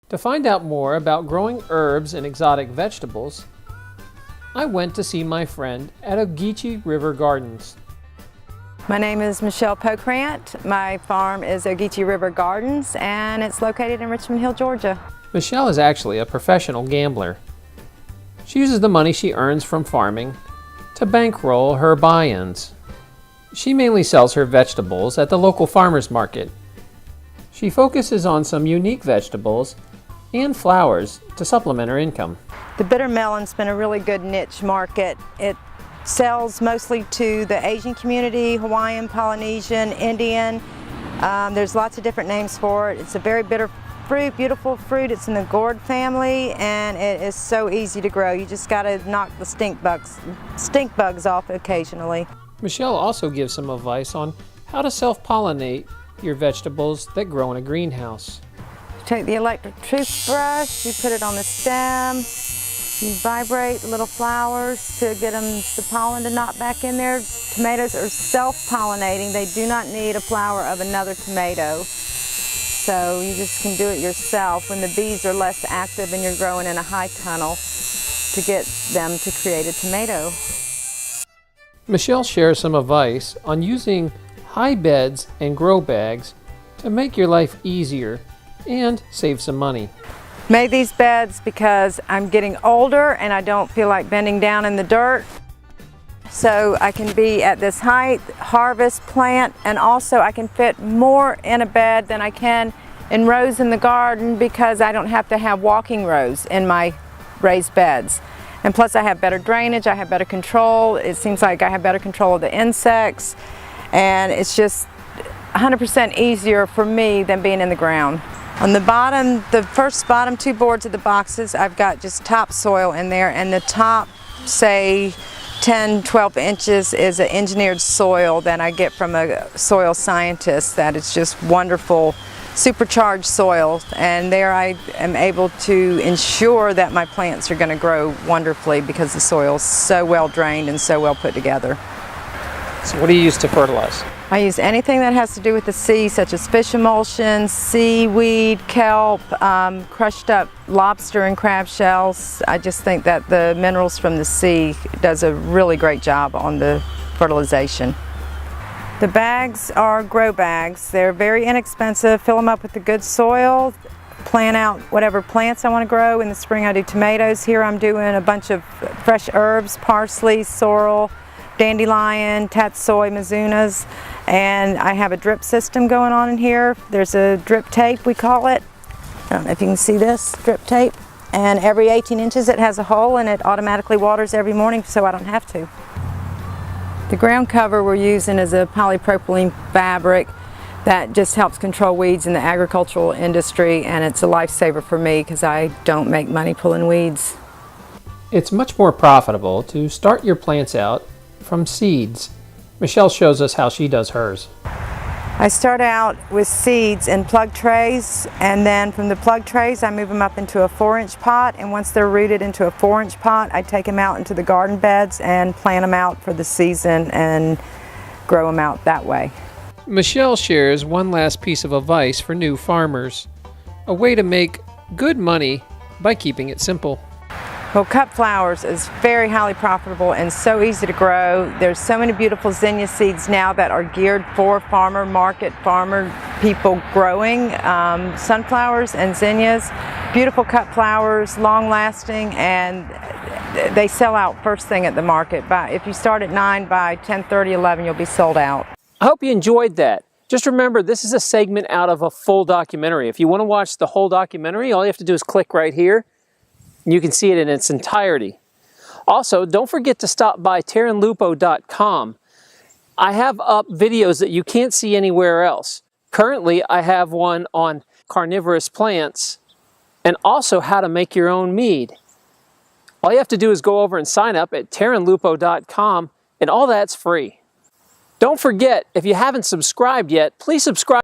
To find out more about growing herbs and exotic vegetables, I went to see my friend at Ogeechee River Gardens. My name is Michelle Pokrant. My farm is Ogeechee River Gardens and it's located in Richmond Hill, Georgia. Michelle is actually a professional gambler. She uses the money she earns from farming to bankroll her buy-ins. She mainly sells her vegetables at the local farmers market. She focuses on some unique vegetables and flowers to supplement her income. The bitter melon's been a really good niche market. It sells mostly to the Asian community, Hawaiian, Polynesian, Indian. There's lots of different names for it. It's a very bitter fruit, beautiful fruit. It's in the gourd family and it is so easy to grow. You just gotta knock the stink bugs off occasionally. Michelle also gives some advice on how to self-pollinate your vegetables that grow in a greenhouse. Take the electric toothbrush, you put it on the stem, you vibrate the little flowers to get the pollen to knock back in there. Tomatoes are self-pollinating. They do not need a flower of another tomato. So you just can do it yourself when the bees are less active and you're growing in a high tunnel to get them to create a tomato. Michelle shares some advice on using high beds and grow bags to make your life easier and save some money. Made these beds because I'm getting older and I don't feel like bending down in the dirt. So I can be at this height, harvest, plant, and also I can fit more in a bed than I can in rows in the garden because I don't have to have walking rows in my raised beds. And plus I have better drainage, I have better control. It seems like I have better control of the insects and it's just 100% easier for me than being in the ground. On the bottom, the first bottom two boards of the boxes, I've got just topsoil in there, and the top, say, 10, 12 inches is an engineered soil that I get from a soil scientist that is just wonderful, supercharged soil, and there I am able to ensure that my plants are going to grow wonderfully because the soil is so well drained and so well put together. So what do you use to fertilize? I use anything that has to do with the sea, such as fish emulsion, seaweed, kelp, crushed up lobster and crab shells. I just think that the minerals from the sea does a really great job on the fertilization. The bags are grow bags. They're very inexpensive. Fill them up with the good soil, plant out whatever plants I want to grow. In the spring I do tomatoes. Here I'm doing a bunch of fresh herbs, parsley, sorrel, dandelion, tatsoi, mizunas, and I have a drip system going on in here. There's a drip tape, we call it. I don't know if you can see this drip tape. And every 18 inches it has a hole and it automatically waters every morning so I don't have to. The ground cover we're using is a polypropylene fabric that just helps control weeds in the agricultural industry, and it's a lifesaver for me because I don't make money pulling weeds. It's much more profitable to start your plants out from seeds. Michelle shows us how she does hers. I start out with seeds in plug trays, and then from the plug trays I move them up into a 4-inch pot, and once they're rooted into a 4-inch pot I take them out into the garden beds and plant them out for the season and grow them out that way. Michelle shares one last piece of advice for new farmers, a way to make good money by keeping it simple. Well, cut flowers is very highly profitable and so easy to grow. There's so many beautiful zinnia seeds now that are geared for farmer people growing. Sunflowers and zinnias, beautiful cut flowers, long lasting, and they sell out first thing at the market. If you start at 9, by 10:30, 11, you'll be sold out. I hope you enjoyed that. Just remember, this is a segment out of a full documentary. If you want to watch the whole documentary, all you have to do is click right here. You can see it in its entirety. Also, don't forget to stop by terranlupo.com. I have up videos that you can't see anywhere else. Currently, I have one on carnivorous plants and also how to make your own mead. All you have to do is go over and sign up at terranlupo.com, and all that's free. Don't forget, if you haven't subscribed yet, please subscribe.